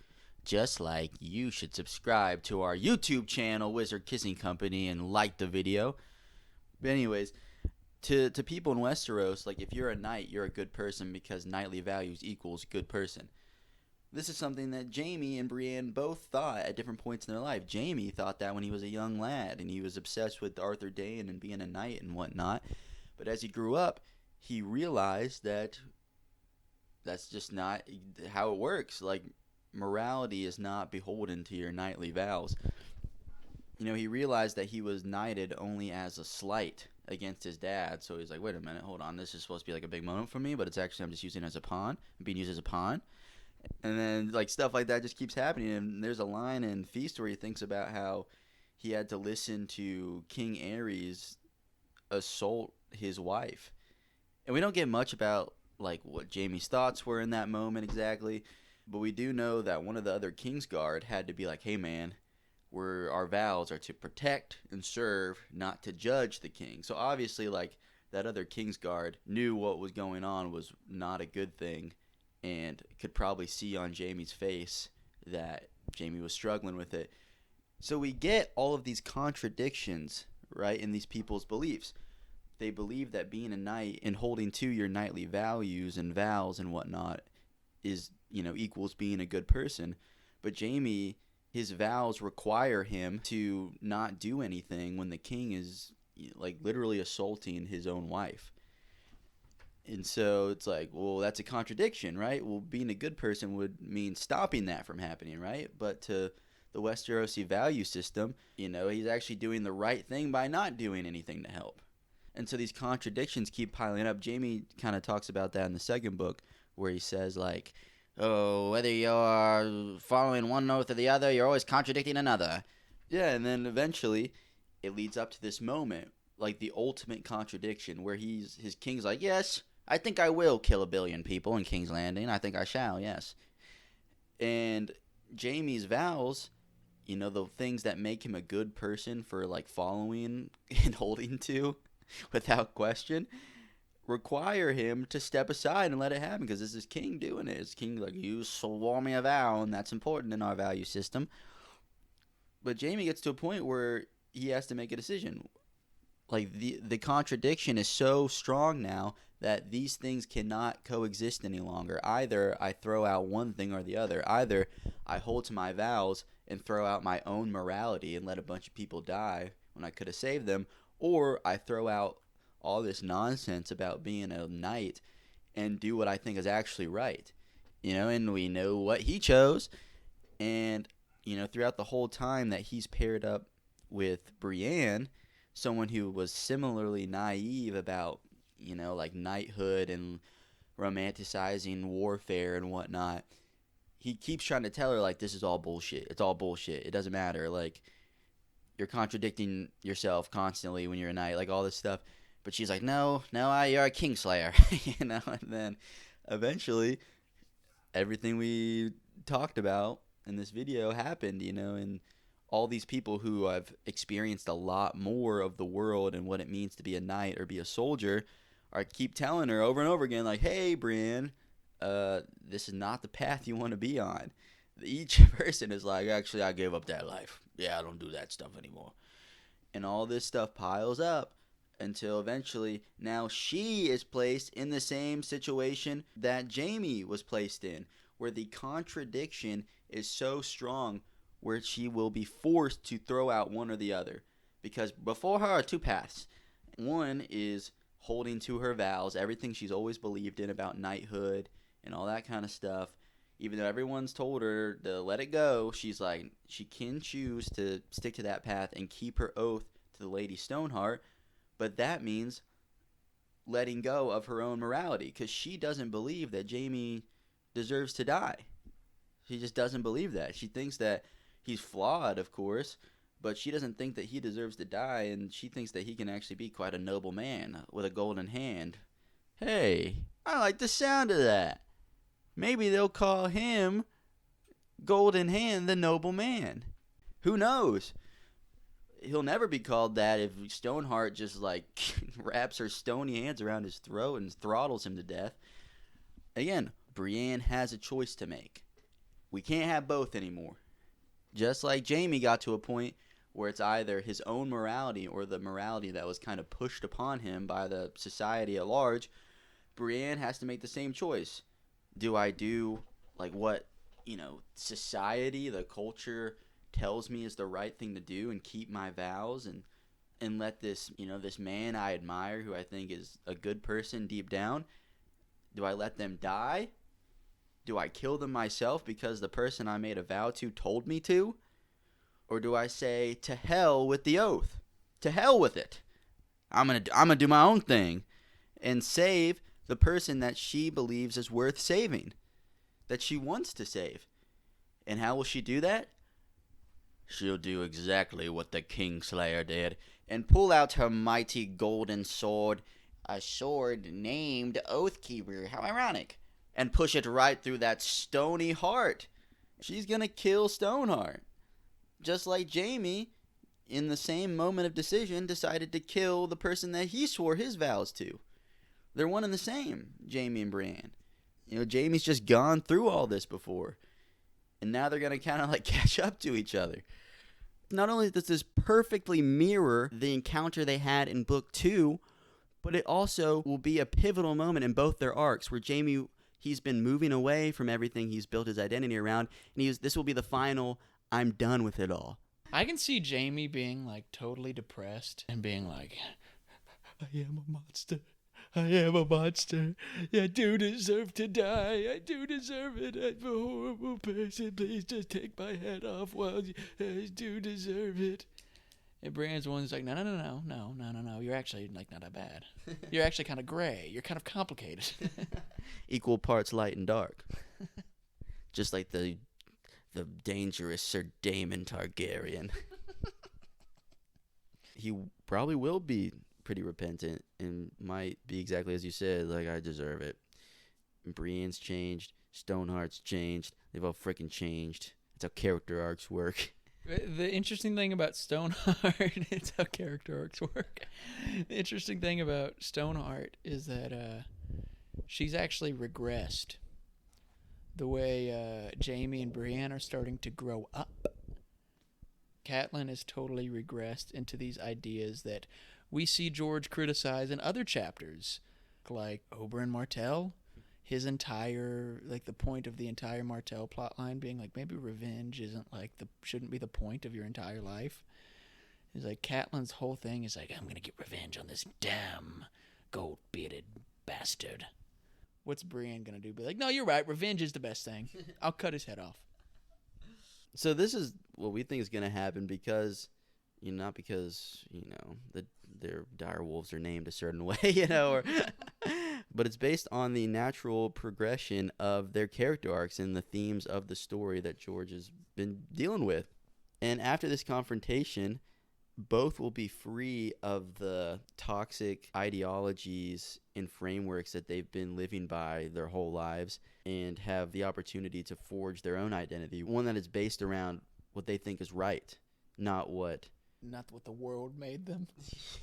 Just like you should subscribe to our YouTube channel, Wizard Kissing Company, and like the video. But anyways, to people in Westeros, like if you're a knight, you're a good person because knightly values equals good person. This is something that Jaime and Brienne both thought at different points in their life. Jaime thought that when he was a young lad, and he was obsessed with Arthur Dayne and being a knight and whatnot. But as he grew up, he realized that that's just not how it works. Like, morality is not beholden to your knightly vows. You know, he realized that he was knighted only as a slight against his dad. So he's like, wait a minute, hold on. This is supposed to be like a big moment for me, but it's actually I'm just using it as a pawn. I'm being used as a pawn. And then, like, stuff like that just keeps happening. And there's a line in Feast where he thinks about how he had to listen to King Aerys assault his wife. And we don't get much about, like, what Jaime's thoughts were in that moment exactly. But we do know that one of the other Kingsguard had to be like, hey, man, our vows are to protect and serve, not to judge the king. So obviously, like, that other Kingsguard knew what was going on was not a good thing and could probably see on Jaime's face that Jaime was struggling with it. So we get all of these contradictions, right, in these people's beliefs. They believe that being a knight and holding to your knightly values and vows and whatnot is equals being a good person. But Jaime, his vows require him to not do anything when the king is like literally assaulting his own wife. And so it's like, well, that's a contradiction, right? Well, being a good person would mean stopping that from happening, right? But to the Westerosi value system, he's actually doing the right thing by not doing anything to help. And so these contradictions keep piling up. Jaime kind of talks about that in the second book, where he says, like, oh, whether you're following one oath or the other, you're always contradicting another. Yeah, and then eventually it leads up to this moment, like the ultimate contradiction, where his king's like, yes, I think I will kill 1 billion people in King's Landing. I think I shall, yes. And Jaime's vows, the things that make him a good person for, like, following and holding to without question, require him to step aside and let it happen, because this is king doing it. His king, like, you swore me a vow, and that's important in our value system. But Jaime gets to a point where he has to make a decision. Like, the contradiction is so strong now that these things cannot coexist any longer. Either I throw out one thing or the other. Either I hold to my vows and throw out my own morality and let a bunch of people die when I could have saved them, or I throw out all this nonsense about being a knight and do what I think is actually right. And we know what he chose. And, throughout the whole time that he's paired up with Brienne, someone who was similarly naive about, like knighthood and romanticizing warfare and whatnot, he keeps trying to tell her, like, this is all bullshit. It's all bullshit. It doesn't matter. Like, you're contradicting yourself constantly when you're a knight, like all this stuff. But she's like, no, you're a kingslayer, And then eventually everything we talked about in this video happened, and all these people who have experienced a lot more of the world and what it means to be a knight or be a soldier keep telling her over and over again, like, hey, Brienne, this is not the path you want to be on. Each person is like, actually, I gave up that life. Yeah, I don't do that stuff anymore. And all this stuff piles up until eventually now she is placed in the same situation that Jaime was placed in, where the contradiction is so strong where she will be forced to throw out one or the other. Because before her are two paths. One is holding to her vows, everything she's always believed in about knighthood and all that kind of stuff. Even though everyone's told her to let it go, she's like, she can choose to stick to that path and keep her oath to the Lady Stoneheart. But that means letting go of her own morality, because she doesn't believe that Jaime deserves to die. She just doesn't believe that. She thinks that he's flawed, of course, but she doesn't think that he deserves to die, and she thinks that he can actually be quite a noble man with a golden hand. Hey, I like the sound of that. Maybe they'll call him Golden Hand the Noble Man. Who knows? He'll never be called that if Stoneheart just, like, wraps her stony hands around his throat and throttles him to death. Again, Brienne has a choice to make. We can't have both anymore. Just like Jaime got to a point where it's either his own morality or the morality that was kind of pushed upon him by the society at large, Brienne has to make the same choice. Do I do, like, what, society, the culture tells me is the right thing to do and keep my vows and let this, this man I admire, who I think is a good person deep down, do I let them die? Do I kill them myself because the person I made a vow to told me to? Or do I say, to hell with the oath? To hell with it. I'm gonna do my own thing and save the person that she believes is worth saving, that she wants to save. And how will she do that? She'll do exactly what the Kingslayer did and pull out her mighty golden sword, a sword named Oathkeeper. How ironic. And push it right through that stony heart. She's gonna kill Stoneheart. Just like Jaime, in the same moment of decision, decided to kill the person that he swore his vows to. They're one and the same, Jaime and Brienne. Jaime's just gone through all this before. And now they're gonna kind of like catch up to each other. Not only does this perfectly mirror the encounter they had in book 2, but it also will be a pivotal moment in both their arcs where Jaime, he's been moving away from everything he's built his identity around, and this will be the final, I'm done with it all. I can see Jaime being like totally depressed and being like, I am a monster. I am a monster. I do deserve to die. I do deserve it. I'm a horrible person. Please just take my head off. Well, I do deserve it. And Brienne's the one who's like, no. You're actually like not that bad. You're actually kind of gray. You're kind of complicated. Equal parts light and dark. Just like the dangerous Sir Daemon Targaryen. He probably will be pretty repentant and might be exactly as you said, like, I deserve it. Brienne's changed. Stoneheart's changed. They've all freaking changed. That's how character arcs work. The interesting thing about Stoneheart, it's how character arcs work. The interesting thing about Stoneheart is that she's actually regressed. The way Jaime and Brienne are starting to grow up. Catelyn is totally regressed into these ideas that we see George criticize in other chapters, like Oberyn Martell. His entire, like, the point of the entire Martell plotline being like, maybe revenge isn't like shouldn't be the point of your entire life. It's like Catelyn's whole thing is like, I'm gonna get revenge on this damn gold-bearded bastard. What's Brienne gonna do? Be like, no, you're right. Revenge is the best thing. I'll cut his head off. So this is what we think is gonna happen because, not because their dire wolves are named a certain way, or. But it's based on the natural progression of their character arcs and the themes of the story that George has been dealing with. And after this confrontation, both will be free of the toxic ideologies and frameworks that they've been living by their whole lives and have the opportunity to forge their own identity, one that is based around what they think is right, not what the world made them.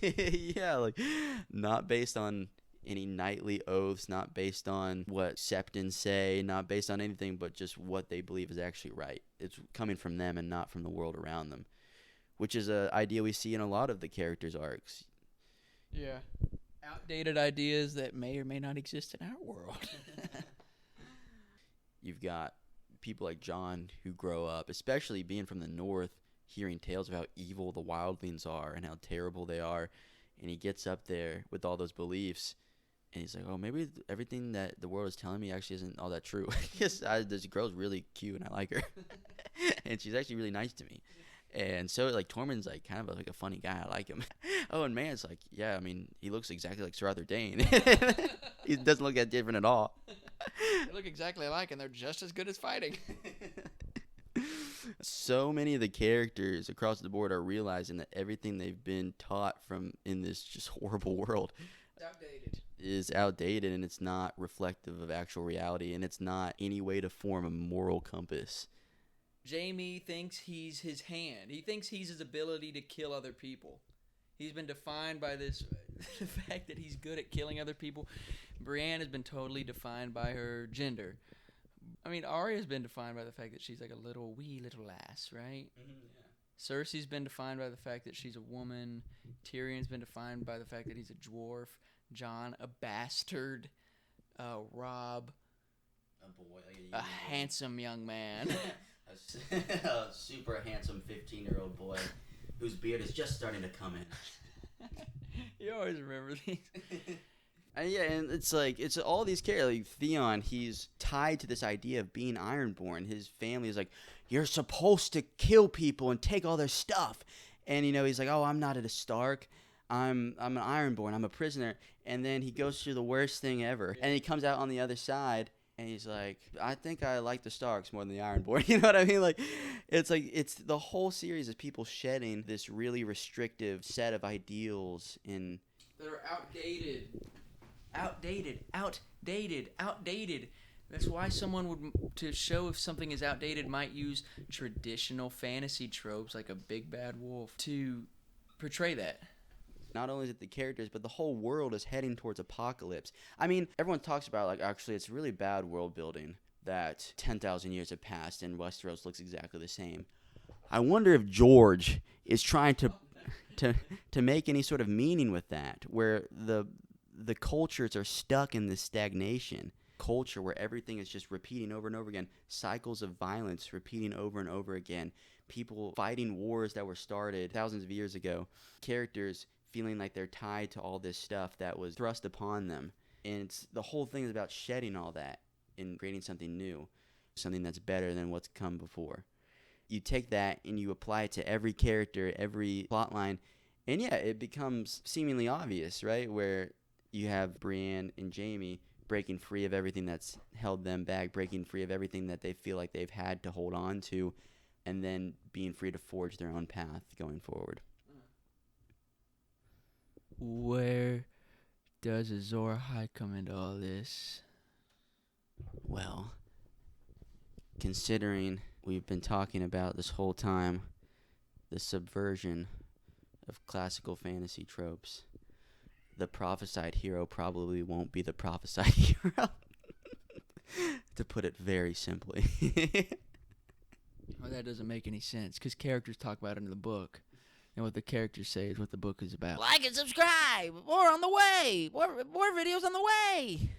Yeah, like, not based on any knightly oaths, not based on what septons say, not based on anything, but just what they believe is actually right. It's coming from them and not from the world around them, which is an idea we see in a lot of the characters' arcs. Yeah. Outdated ideas that may or may not exist in our world. You've got people like Jon who grow up, especially being from the north, hearing tales of how evil the wildlings are and how terrible they are, and he gets up there with all those beliefs. And he's like, oh, maybe everything that the world is telling me actually isn't all that true. Yes, this girl's really cute and I like her. And she's actually really nice to me. And so, like, Tormund's, like, kind of like a funny guy. I like him. Oh, and Man's like, yeah, I mean, he looks exactly like Sir Arthur Dayne. He doesn't look that different at all. They look exactly alike, and they're just as good as fighting. So many of the characters across the board are realizing that everything they've been taught from in this just horrible world is outdated, and it's not reflective of actual reality, and it's not any way to form a moral compass. Jaime thinks he's his hand. He thinks he's his ability to kill other people. He's been defined by this the fact that he's good at killing other people. Brienne has been totally defined by her gender. I mean, Arya's been defined by the fact that she's like a wee little lass, right? Mm-hmm, yeah. Cersei's been defined by the fact that she's a woman. Tyrion's been defined by the fact that he's a dwarf. Jon, a bastard. Rob, a boy, a handsome young man. A super handsome 15-year-old boy whose beard is just starting to come in. You always remember these. Yeah, and it's all these characters. Like Theon, he's tied to this idea of being Ironborn. His family is like, you're supposed to kill people and take all their stuff. And, he's like, oh, I'm not a Stark. I'm an Ironborn. I'm a prisoner. And then he goes through the worst thing ever. And he comes out on the other side, and he's like, I think I like the Starks more than the Ironborn. You know what I mean? It's the whole series of people shedding this really restrictive set of ideals that are outdated. That's why someone would, to show if something is outdated, might use traditional fantasy tropes like a big bad wolf to portray that. Not only is it the characters, but the whole world is heading towards apocalypse. I mean, everyone talks about, actually, it's really bad world building that 10,000 years have passed and Westeros looks exactly the same. I wonder if George is trying to make any sort of meaning with that, where the cultures are stuck in this stagnation. culture where everything is just repeating over and over again. Cycles of violence repeating over and over again. People fighting wars that were started thousands of years ago. Characters feeling like they're tied to all this stuff that was thrust upon them. And the whole thing is about shedding all that and creating something new, something that's better than what's come before. You take that and you apply it to every character, every plot line, and yeah, it becomes seemingly obvious, right? Where you have Brienne and Jaime breaking free of everything that's held them back, breaking free of everything that they feel like they've had to hold on to, and then being free to forge their own path going forward. Where does Azor Ahai come into all this? Well, considering we've been talking about this whole time the subversion of classical fantasy tropes, the prophesied hero probably won't be the prophesied hero. To put it very simply. Well, that doesn't make any sense, because characters talk about it in the book, and what the characters say is what the book is about. Like and subscribe. More on the way. More videos on the way.